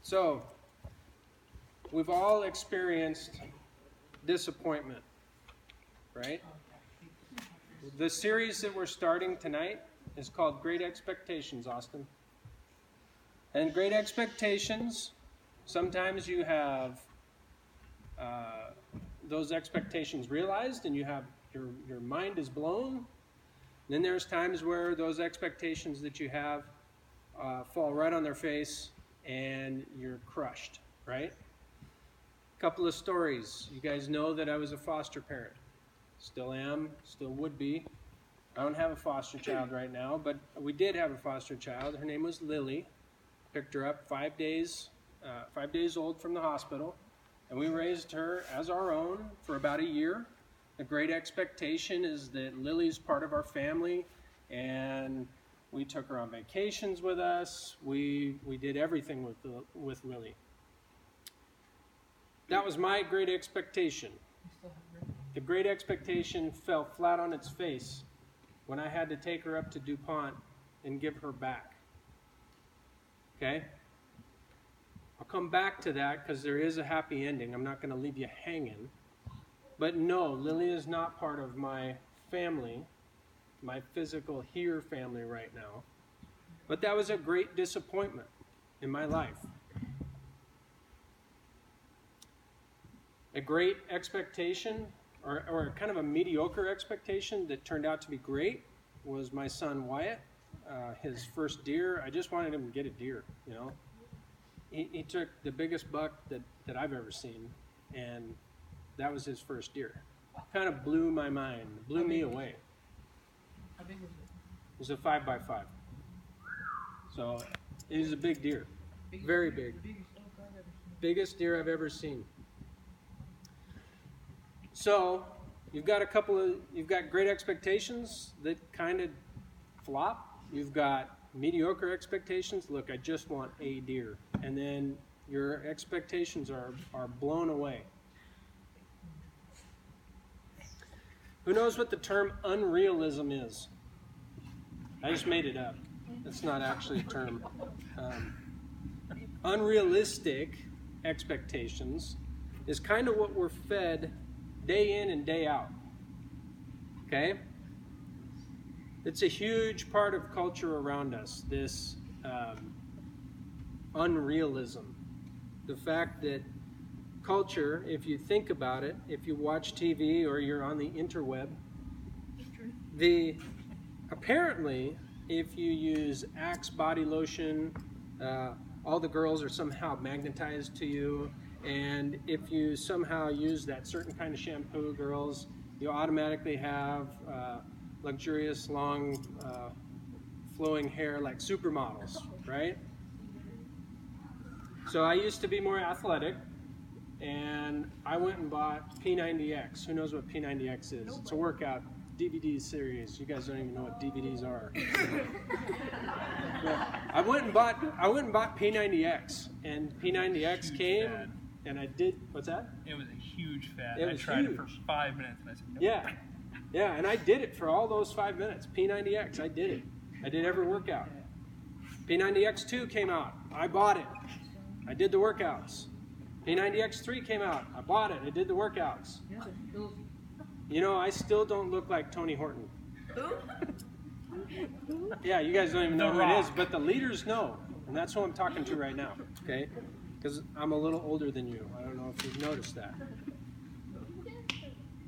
So, we've all experienced disappointment, right? The series that we're starting tonight is called Great Expectations, Austin. And Great Expectations, sometimes you have those expectations realized and you have your mind is blown. And then there's times where those expectations that you have fall right on their face and you're crushed, right? A couple of stories. You guys know that I was a foster parent. Still am, still would be. I don't have a foster child right now, but we did have a foster child. Her name was Lily. Picked her up 5 days old from the hospital, and we raised her as our own for about a year. The great expectation is that Lily's part of our family, and we took her on vacations with us. We did everything with Lily. That was my great expectation. The great expectation fell flat on its face when I had to take her up to DuPont and give her back. Okay? I'll come back to that because there is a happy ending. I'm not going to leave you hanging. But no, Lily is not part of my family, my physical here family right now. But that was a great disappointment in my life. A great expectation, or kind of a mediocre expectation that turned out to be great, was my son Wyatt. His first deer. I just wanted him to get a deer, you know. He took the biggest buck that I've ever seen, and that was his first deer. Kind of blew my mind, blew me away. How big was it? It was a 5x5. So it was a big deer, very big. Biggest deer I've ever seen. So you've got great expectations that kind of flop. You've got mediocre expectations. Look, I just want a deer. And then your expectations are blown away. Who knows what the term unrealism is? I just made it up. It's not actually a term. Unrealistic expectations is kind of what we're fed day in and day out. Okay? It's a huge part of culture around us, this unrealism. The fact that culture, if you think about it, if you watch TV or you're on the interweb, apparently, if you use Axe body lotion, all the girls are somehow magnetized to you, and if you somehow use that certain kind of shampoo, girls, you automatically have luxurious, long, flowing hair like supermodels, right? So I used to be more athletic, and I went and bought P90X. Who knows what P90X is? It's a workout DVD series. You guys don't even know what DVDs are. I went and bought P90X, and P90X came, and I did. What's that? It was a huge fad. I tried it for 5 minutes, and I said, nope. Yeah, and I did it for all those 5 minutes. P90X, I did it. I did every workout. P90X2 came out. I bought it. I did the workouts. P90X3 came out. I bought it. I did the workouts. You know, I still don't look like Tony Horton. Yeah, you guys don't even know who it is, but the leaders know. And that's who I'm talking to right now, okay? Because I'm a little older than you. I don't know if you've noticed that.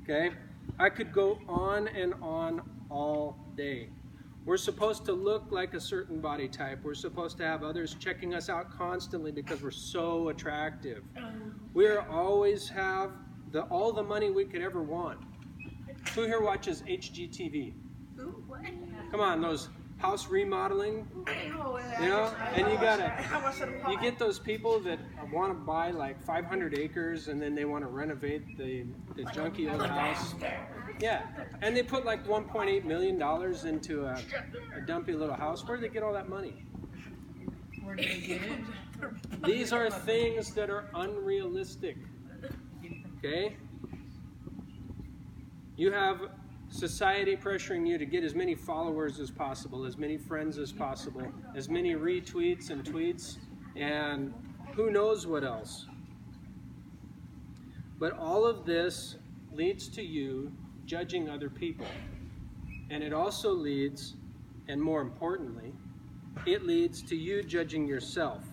Okay? I could go on and on all day. We're supposed to look like a certain body type. We're supposed to have others checking us out constantly because we're so attractive. We always have all the money we could ever want. Who here watches HGTV? Come on, those house remodeling, you know, and you get those people that want to buy like 500 acres and then they want to renovate the junky old house. Yeah, and they put like $1.8 million into a dumpy little house. Where do they get all that money? Where do they get it? These are things that are unrealistic. Okay? You have society pressuring you to get as many followers as possible, as many friends as possible, as many retweets and tweets, and who knows what else. But all of this leads to you judging other people. And it also leads, and more importantly, it leads to you judging yourself.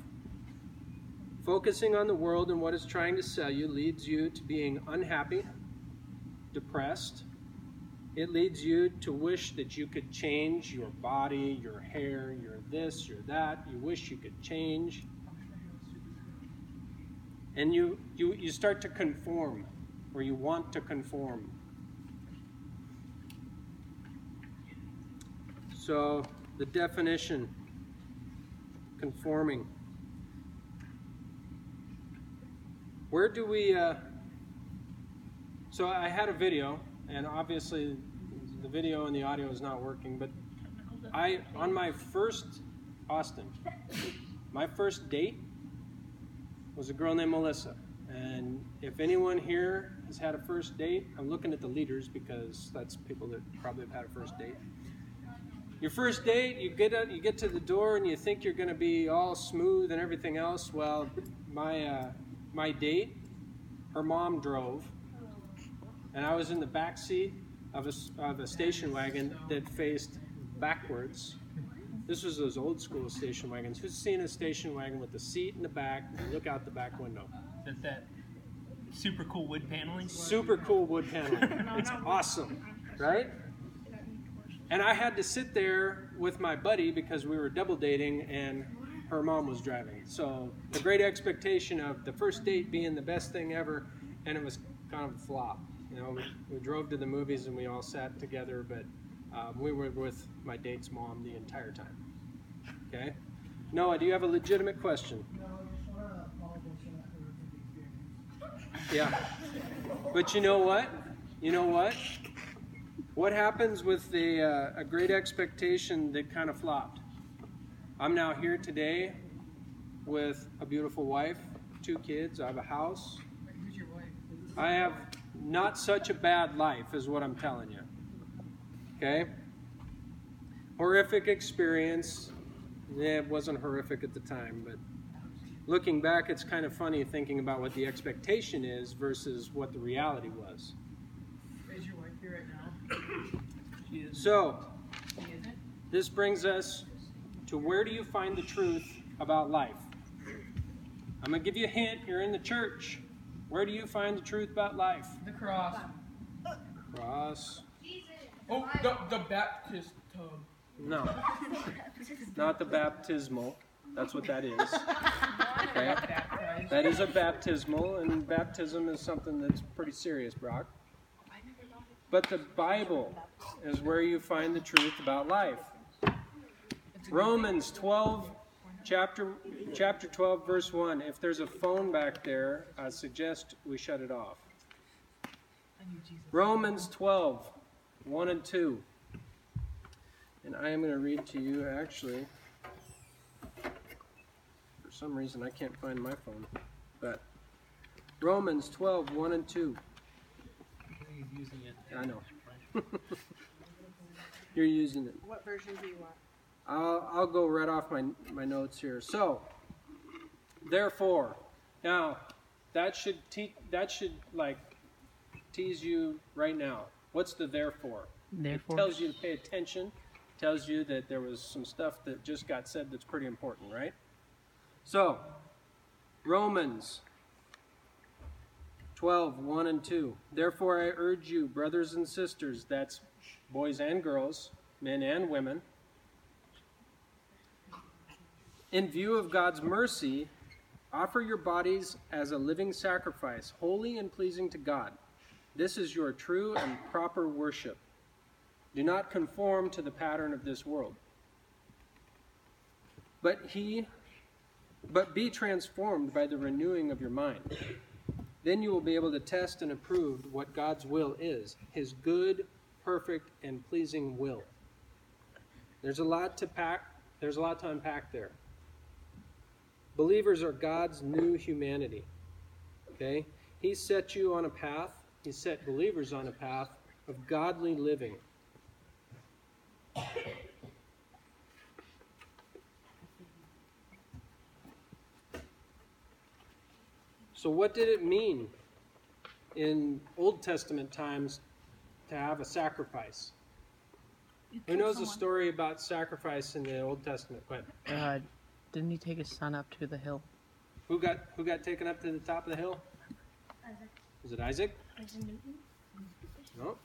Focusing on the world and what it's trying to sell you leads you to being unhappy, depressed. It leads you to wish that you could change your body, your hair, your this, your that. You wish you could change. And you start to conform, or you want to conform. So the definition, conforming. Where do we, so I had a video, and obviously the video and the audio is not working, but on my first, Austin, my first date was a girl named Melissa. And if anyone here has had a first date, I'm looking at the leaders because that's people that probably have had a first date. Your first date, you get to the door and you think you're going to be all smooth and everything else. Well, my date, her mom drove, and I was in the back seat of a station wagon that faced backwards. This was those old school station wagons. Who's seen a station wagon with the seat in the back and look out the back window? That super cool wood paneling? Super cool wood paneling. It's awesome, right? And I had to sit there with my buddy because we were double dating and her mom was driving. So the great expectation of the first date being the best thing ever, and it was kind of a flop. You know, we drove to the movies and we all sat together, but we were with my date's mom the entire time. Okay? Noah, do you have a legitimate question? No, I just want to apologize for that horrific experience. Yeah. But you know what? You know what? What happens with a great expectation that kind of flopped? I'm now here today with a beautiful wife, 2 kids, I have a house. Who's your wife? I have not such a bad life is what I'm telling you. Okay? Horrific experience. It wasn't horrific at the time, but looking back, it's kind of funny thinking about what the expectation is versus what the reality was. Is your wife here right now? She is. So, She isn't? this brings us to where do you find the truth about life? I'm going to give you a hint. You're in the church. Where do you find the truth about life? The cross. Cross. Oh, the Baptist tub. No. Not the baptismal. That's what that is. Okay? Baptized. That is a baptismal, and baptism is something that's pretty serious, Brock. But the Bible is where you find the truth about life. Romans 12, chapter 12, verse 1. If there's a phone back there, I suggest we shut it off. Romans 12, 1 and 2. And I am going to read to you, actually. For some reason, I can't find my phone. But Romans 12, 1 and 2. He's using it. I know. You're using it. What version do you want? I'll go right off my notes here. So, therefore, now that should like tease you right now. What's the therefore? Therefore. It tells you to pay attention. Tells you that there was some stuff that just got said that's pretty important, right? So, Romans 12, 1 and 2. Therefore I urge you, brothers and sisters, that's boys and girls, men and women, in view of God's mercy, offer your bodies as a living sacrifice, holy and pleasing to God. This is your true and proper worship. Do not conform to the pattern of this world, but be transformed by the renewing of your mind. Then you will be able to test and approve what God's will is, his good, perfect, and pleasing will. There's a lot to unpack there. Believers are God's new humanity. Okay? He set you on a path. He set believers on a path of godly living. So what did it mean in Old Testament times to have a sacrifice? Who knows the story about sacrifice in the Old Testament? Go ahead. Didn't he take his son up to the hill? Who got taken up to the top of the hill? Isaac. Was it Isaac? Isaac Newton. No.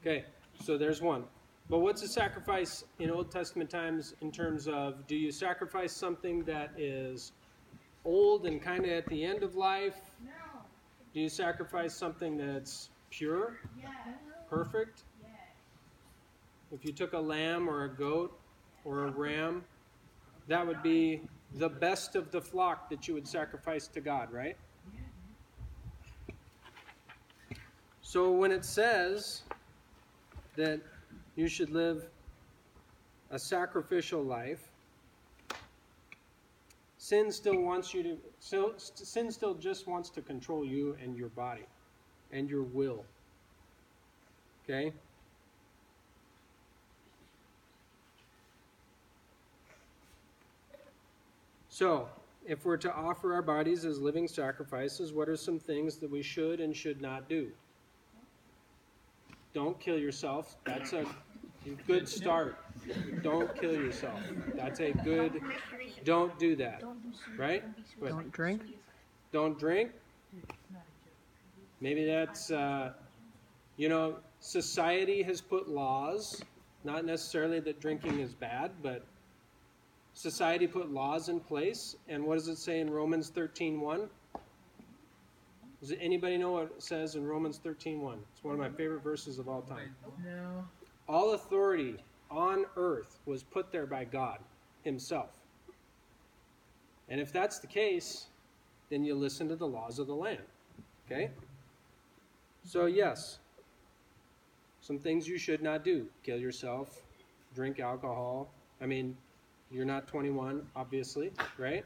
Okay, so there's one. But what's a sacrifice in Old Testament times in terms of, do you sacrifice something that is old and kind of at the end of life? No. Do you sacrifice something that's pure, Yes. perfect? Yes. If you took a lamb or a goat or a ram, that would be the best of the flock that you would sacrifice to God, right? So when it says that you should live a sacrificial life, sin still just wants to control you and your body and your will. Okay? So, if we're to offer our bodies as living sacrifices, what are some things that we should and should not do? Don't kill yourself. That's a good start. Don't kill yourself. That's a good, don't do that. Right? Don't drink? Don't drink. Maybe that's, society has put laws, not necessarily that drinking is bad, but society put laws in place. And what does it say in Romans 13:1? Does anybody know what it says in Romans 13:1? It's one of my favorite verses of all time. No. All authority on earth was put there by God himself. And if that's the case, then you listen to the laws of the land. Okay? So yes, some things you should not do. Kill yourself, drink alcohol. I mean, you're not 21, obviously, right?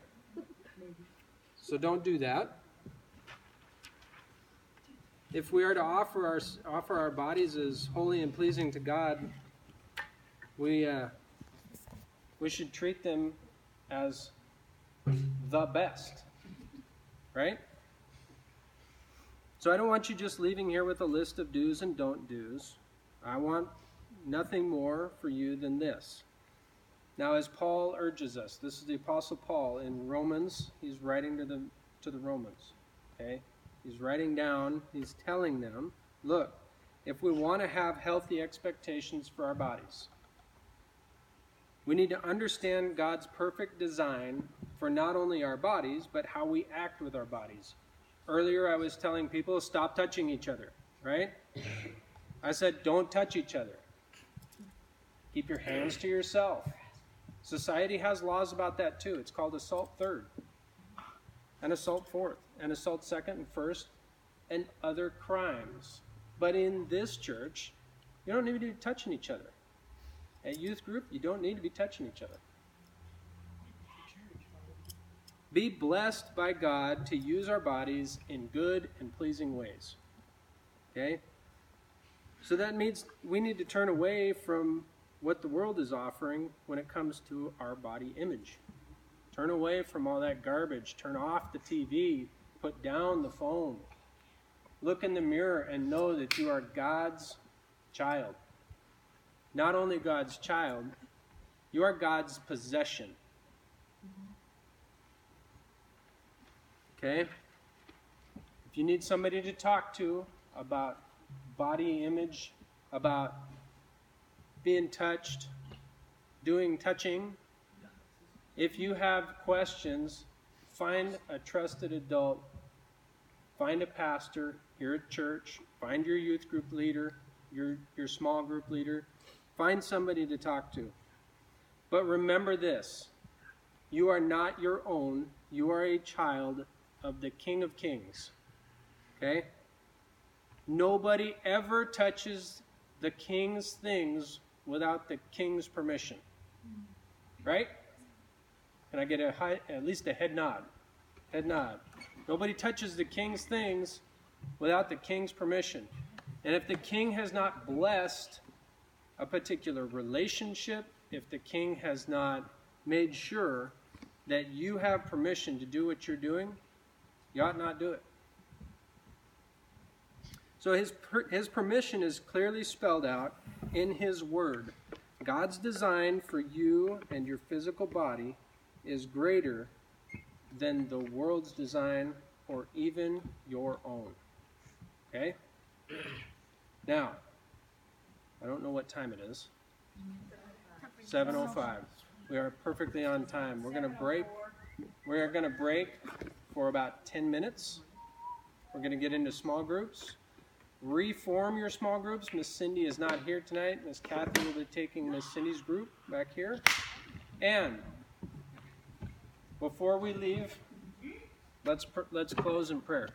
So don't do that. If we are to offer our bodies as holy and pleasing to God, we should treat them as the best, right? So I don't want you just leaving here with a list of do's and don't do's. I want nothing more for you than this. Now, as Paul urges us, this is the Apostle Paul in Romans. He's writing to the Romans, okay? He's writing down, he's telling them, look, if we want to have healthy expectations for our bodies, we need to understand God's perfect design for not only our bodies, but how we act with our bodies. Earlier I was telling people, stop touching each other, right? I said, don't touch each other. Keep your hands to yourself. Society has laws about that too. It's called assault third, and assault fourth, and assault second and first, and other crimes. But in this church, you don't need to be touching each other. At youth group, you don't need to be touching each other. Be blessed by God to use our bodies in good and pleasing ways. Okay? So that means we need to turn away from what the world is offering when it comes to our body image. Turn away from all that garbage. Turn off the TV. Put down the phone. Look in the mirror and know that you are God's child. Not only God's child, you are God's possession. Okay? If you need somebody to talk to about body image, about being touched, doing touching, if you have questions, find a trusted adult, find a pastor here at church, find your youth group leader, your small group leader, find somebody to talk to. But remember this, you are not your own, you are a child of the King of Kings. Okay? Nobody ever touches the King's things without the King's permission. Right? Can I get at least a head nod? Head nod. Nobody touches the King's things without the King's permission. And if the King has not blessed a particular relationship, if the King has not made sure that you have permission to do what you're doing, You ought not do it. So his permission is clearly spelled out in his word. God's design for you and your physical body is greater than the world's design or even your own. Okay? Now, I don't know what time it is. 7:05. We are perfectly on time. We're going to break. We are going to break for about 10 minutes. We're going to get into small groups. Reform your small groups. Miss Cindy is not here tonight. Miss Kathy will be taking Miss Cindy's group back here. And before we leave, let's close in prayer.